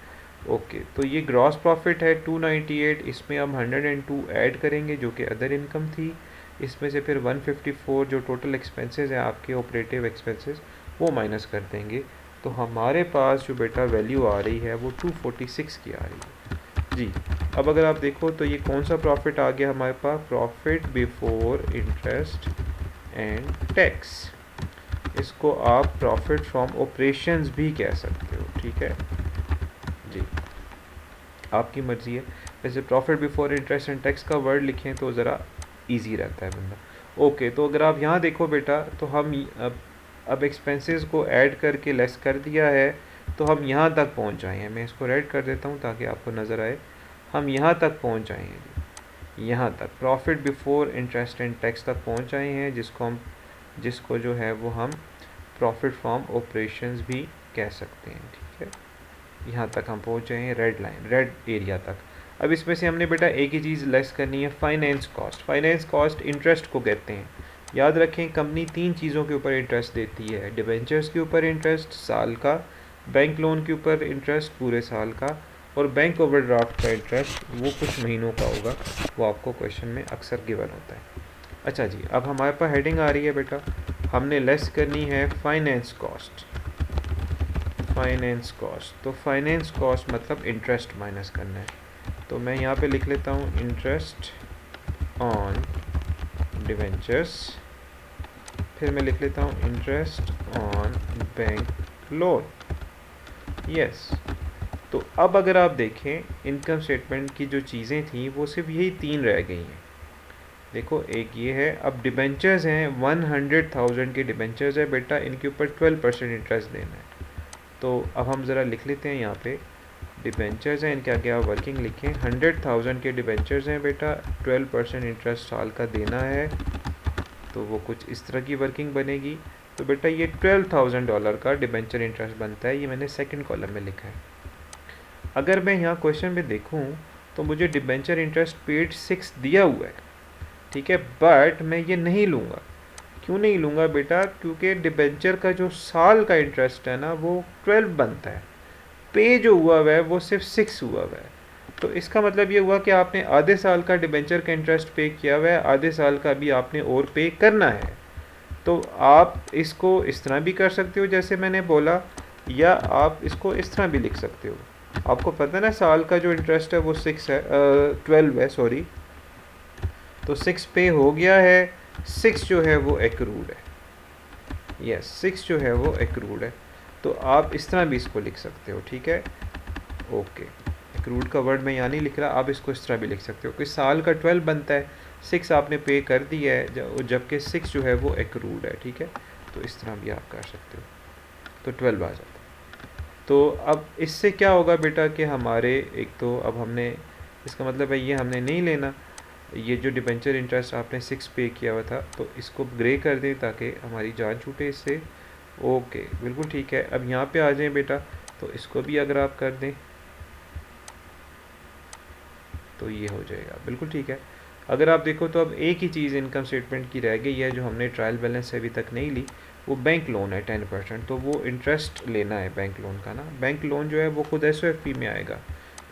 ओके, तो ये ग्रॉस प्रॉफिट है 298, इसमें हम 102 ऐड करेंगे जो कि अदर इनकम थी। इसमें से फिर 154 जो टोटल एक्सपेंसेस हैं आपके ऑपरेटिव एक्सपेंसेस वो माइनस कर देंगे। तो हमारे पास जो बेटा वैल्यू आ रही है वो 246 की आ रही है जी। अब अगर आप देखो तो ये कौन सा प्रॉफिट आ गया हमारे पास, profit before interest and tax. इसको आप प्रॉफिट फ्रॉम ऑपरेशंस भी कह सकते हो, ठीक है जी, आपकी मर्ज़ी है। वैसे profit before interest and tax का वर्ड लिखें तो ज़रा इजी रहता है बंदा। ओके, तो अगर आप यहाँ देखो बेटा तो हम अब एक्सपेंसेस को ऐड करके लेस कर दिया है तो हम यहाँ तक पहुँच आए हैं। मैं इसको रेड कर देता हूँ ताकि आपको नज़र आए। हम यहाँ तक पहुँच आए हैं, यहाँ तक profit before interest and tax तक पहुँच आए हैं, जिसको जो है वो हम प्रॉफिट फ्रॉम ऑपरेशंस भी कह सकते हैं, ठीक है। यहाँ तक हम पहुँचे हैं, रेड लाइन, रेड एरिया तक। अब इसमें से हमने बेटा एक ही चीज़ लेस करनी है, finance cost. Finance cost interest को कहते हैं। याद रखें कंपनी 3 चीज़ों के ऊपर इंटरेस्ट देती है, डिबेंचर्स के ऊपर इंटरेस्ट साल का, बैंक लोन के ऊपर इंटरेस्ट पूरे साल का, और बैंक ओवरड्राफ्ट का इंटरेस्ट वो कुछ महीनों का होगा, वो आपको क्वेश्चन में अक्सर गिवन होता है। अच्छा जी, अब हमारे पास हेडिंग आ रही है बेटा, हमने लेस करनी है फाइनेंस कॉस्ट। फाइनेंस कॉस्ट, तो फाइनेंस कॉस्ट मतलब इंटरेस्ट माइनस करना है। तो मैं यहाँ पे लिख लेता हूँ इंटरेस्ट ऑन डिवेंचर्स, फिर मैं लिख लेता हूँ interest on bank loan. Yes, तो अब अगर आप देखें इनकम स्टेटमेंट की जो चीज़ें थी वो सिर्फ यही 3 रह गई हैं। देखो एक ये है, अब डिबेंचर्स हैं 100,000 के डिबेंचर्स है बेटा, इनके ऊपर 12% इंटरेस्ट देना है। तो अब हम ज़रा लिख लेते हैं यहाँ पे डिबेंचर्स हैं, इनके आगे आप वर्किंग लिखें, 100,000 के डिबेंचर्स हैं बेटा, 12% इंटरेस्ट साल का देना है। तो वो कुछ इस तरह की वर्किंग बनेगी। तो बेटा ये $12,000 का डिबेंचर इंटरेस्ट बनता है, ये मैंने सेकंड कॉलम में लिखा है। अगर मैं यहाँ क्वेश्चन में देखूँ तो मुझे डिबेंचर इंटरेस्ट पेड 6 दिया हुआ है, ठीक है, बट मैं ये नहीं लूँगा। क्यों नहीं लूँगा बेटा, क्योंकि डिबेंचर का जो साल का इंटरेस्ट है ना वो 12 बनता है, पे जो हुआ हुआ है वो सिर्फ 6 हुआ हुआ है। तो इसका मतलब ये हुआ कि आपने आधे साल का डिबेंचर का इंटरेस्ट पे किया हुआ है, आधे साल का भी आपने और पे करना है। तो आप इसको इस तरह भी कर सकते हो जैसे मैंने बोला, या आप इसको इस तरह भी लिख सकते हो। आपको पता है ना साल का जो इंटरेस्ट है वो 6 है, 12 है सॉरी, तो 6 पे हो गया है, 6 जो है वो एक्रूड है। यस, 6 जो है वो एक्रूड है। तो आप इस तरह भी इसको लिख सकते हो, ठीक है। ओके, एक्रूड का वर्ड मैं यहाँ नहीं लिख रहा, आप इसको इस तरह भी लिख सकते हो कि साल का 12 बनता है, 6 आपने पे कर दिया है, जबकि 6 जो है वो एक्रूड है, ठीक है। तो इस तरह भी आप कर सकते हो, तो 12 आ जाता है। तो अब इससे क्या होगा बेटा कि हमारे एक तो अब हमने, इसका मतलब है ये हमने नहीं लेना, ये जो डिबेंचर इंटरेस्ट आपने 6 पे किया हुआ था तो इसको ग्रे कर दें ताकि हमारी जान छूटे इससे। ओके, बिल्कुल ठीक है। अब यहाँ पे आ जाएं बेटा, तो इसको भी अगर आप कर दें तो ये हो जाएगा, बिल्कुल ठीक है। अगर आप देखो तो अब एक ही चीज़ इनकम स्टेटमेंट की रह गई है जो हमने ट्रायल बैलेंस से अभी तक नहीं ली, वो बैंक लोन है 10%। तो वो इंटरेस्ट लेना है बैंक लोन का ना। बैंक लोन जो है वो खुद SOFP में आएगा,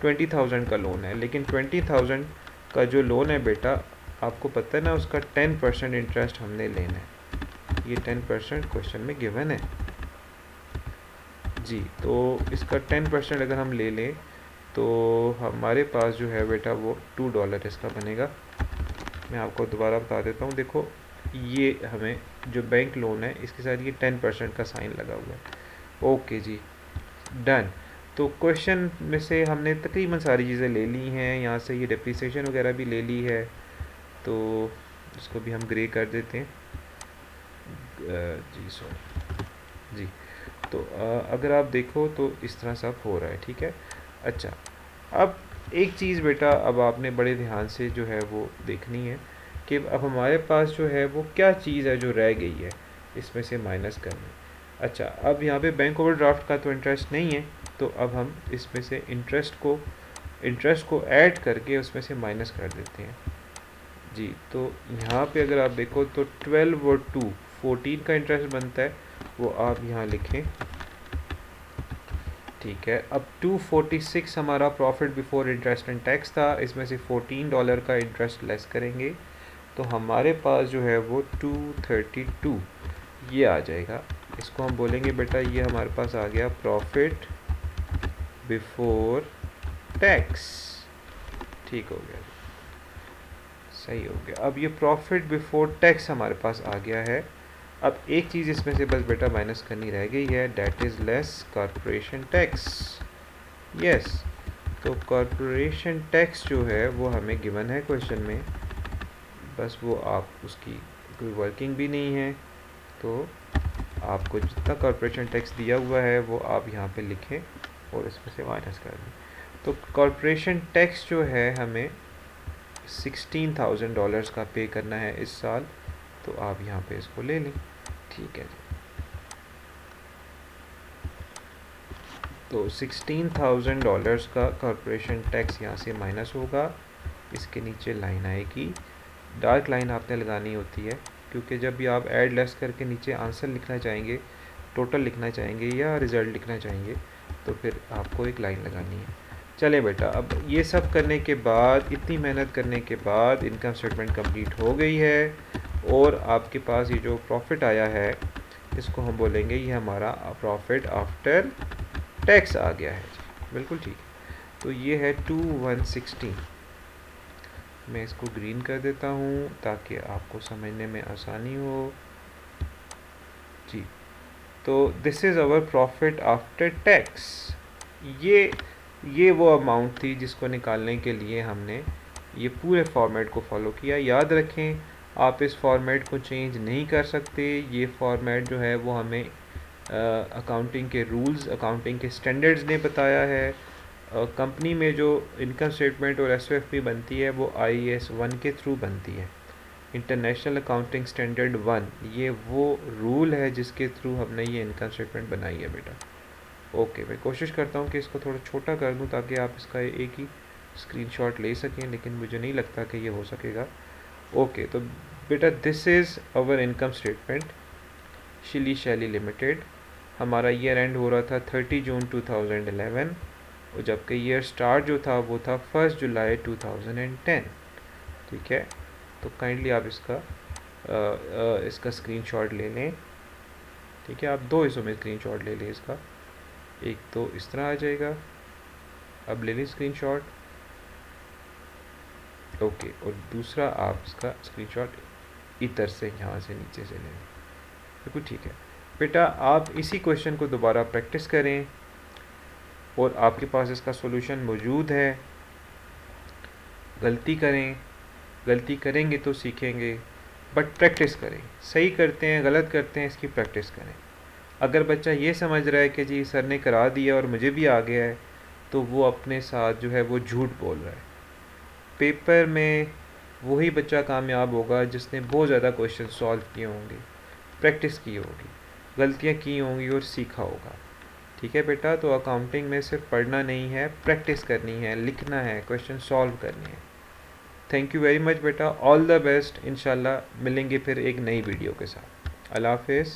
20,000 का लोन है, लेकिन 20,000 का जो लोन है बेटा, आपको पता है ना, उसका 10% इंटरेस्ट हमने लेना है। ये 10% क्वेश्चन में गिवन है जी। तो इसका 10% अगर हम ले लें तो हमारे पास जो है बेटा वो $2 इसका बनेगा। मैं आपको दोबारा बता देता हूँ, देखो ये हमें जो बैंक लोन है इसके साथ ये 10% का साइन लगा हुआ है। ओके जी, डन। तो क्वेश्चन में से हमने तकरीबन सारी चीज़ें ले ली हैं, यहाँ से ये डेप्रिसिएशन वगैरह भी ले ली है, तो इसको भी हम ग्रे कर देते हैं जी, सॉरी जी। तो अगर आप देखो तो इस तरह सब हो रहा है, ठीक है। अच्छा, अब एक चीज़ बेटा अब आपने बड़े ध्यान से जो है वो देखनी है कि अब हमारे पास जो है वो क्या चीज़ है जो रह गई है इसमें से माइनस करनी। अच्छा, अब यहाँ पे बैंक ओवरड्राफ्ट का तो इंटरेस्ट नहीं है, तो अब हम इसमें से इंटरेस्ट को ऐड करके उसमें से माइनस कर देते हैं जी। तो यहाँ पे अगर आप देखो तो 12 और 2 14 का इंटरेस्ट बनता है, वो आप यहाँ लिखें, ठीक है। अब 246 हमारा profit before interest and tax था, इसमें से $14 का इंटरेस्ट लेस करेंगे तो हमारे पास जो है वो 232 ये आ जाएगा। इसको हम बोलेंगे बेटा ये हमारे पास आ गया प्रॉफिट बिफोर टैक्स, ठीक हो गया, सही हो गया। अब ये प्रॉफिट बिफोर टैक्स हमारे पास आ गया है। अब एक चीज़ इसमें से बस बेटा माइनस करनी रह गई है, that is less corporation tax. Yes, तो कॉरपोरेशन टैक्स जो है वो हमें गिवन है क्वेश्चन में, बस वो आप उसकी कोई वर्किंग भी नहीं है, तो आपको जितना कॉरपोरेशन टैक्स दिया हुआ है वो आप यहाँ पे लिखें और इसमें से माइनस कर दें। तो कॉरपोरेशन टैक्स जो है हमें $16,000 का पे करना है इस साल, तो आप यहाँ पे इसको ले लें, ठीक है जी। तो $16,000 का कॉरपोरेशन टैक्स यहाँ से माइनस होगा, इसके नीचे लाइन आएगी, डार्क लाइन आपने लगानी होती है, क्योंकि जब भी आप ऐड लेस करके नीचे आंसर लिखना चाहेंगे, टोटल लिखना चाहेंगे या रिज़ल्ट लिखना चाहेंगे, तो फिर आपको एक लाइन लगानी है। चले बेटा, अब ये सब करने के बाद, इतनी मेहनत करने के बाद इनकम स्टेटमेंट कंप्लीट हो गई है और आपके पास ये जो प्रॉफिट आया है इसको हम बोलेंगे ये हमारा प्रॉफिट आफ्टर टैक्स आ गया है जी, बिल्कुल ठीक है। तो ये है 2160, मैं इसको ग्रीन कर देता हूँ ताकि आपको समझने में आसानी हो जी। तो this is our profit after tax. ये वो अमाउंट थी जिसको निकालने के लिए हमने ये पूरे फॉर्मेट को फॉलो किया। याद रखें, आप इस फॉर्मेट को चेंज नहीं कर सकते, ये फॉर्मेट जो है वो हमें अकाउंटिंग के रूल्स, अकाउंटिंग के स्टैंडर्ड्स ने बताया है। कंपनी में जो इनकम स्टेटमेंट और SOFP बनती है वो IAS 1 के थ्रू बनती है, इंटरनेशनल अकाउंटिंग स्टैंडर्ड 1, ये वो रूल है जिसके थ्रू हमने ये इनकम स्टेटमेंट बनाई है बेटा। ओके, मैं कोशिश करता हूँ कि इसको थोड़ा छोटा कर दूँ ताकि आप इसका एक ही स्क्रीनशॉट ले सकें, लेकिन मुझे नहीं लगता कि ये हो सकेगा। ओके, तो बेटा this is our income statement शिली शैली लिमिटेड। हमारा ईयर एंड हो रहा था 30 जून 2011 और जबकि ईयर स्टार्ट जो था वो था 1 जुलाई 2010, ठीक है। तो काइंडली आप इसका स्क्रीनशॉट ले लें, ठीक है। आप दो हिस्सों में स्क्रीनशॉट ले लें इसका, एक तो इस तरह आ जाएगा, अब ले लें स्क्रीनशॉट, ओके, और दूसरा आप इसका स्क्रीनशॉट इधर से, यहाँ से नीचे से ले लें, बिल्कुल ठीक है। बेटा आप इसी क्वेश्चन को दोबारा प्रैक्टिस करें और आपके पास इसका सॉल्यूशन मौजूद है। गलती करेंगे तो सीखेंगे, बट प्रैक्टिस करें। सही करते हैं गलत करते हैं इसकी प्रैक्टिस करें। अगर बच्चा ये समझ रहा है कि जी सर ने करा दिया और मुझे भी आ गया है, तो वो अपने साथ जो है वो झूठ बोल रहा है। पेपर में वही बच्चा कामयाब होगा जिसने बहुत ज़्यादा क्वेश्चन सॉल्व किए होंगे, प्रैक्टिस की होगी, गलतियाँ की होंगी और सीखा होगा, ठीक है बेटा। तो अकाउंटिंग में सिर्फ पढ़ना नहीं है, प्रैक्टिस करनी है, लिखना है, क्वेश्चन सॉल्व करने हैं। थैंक यू वेरी मच बेटा, ऑल द बेस्ट। इंशाल्लाह मिलेंगे फिर एक नई वीडियो के साथ। अल्लाह हाफिज़।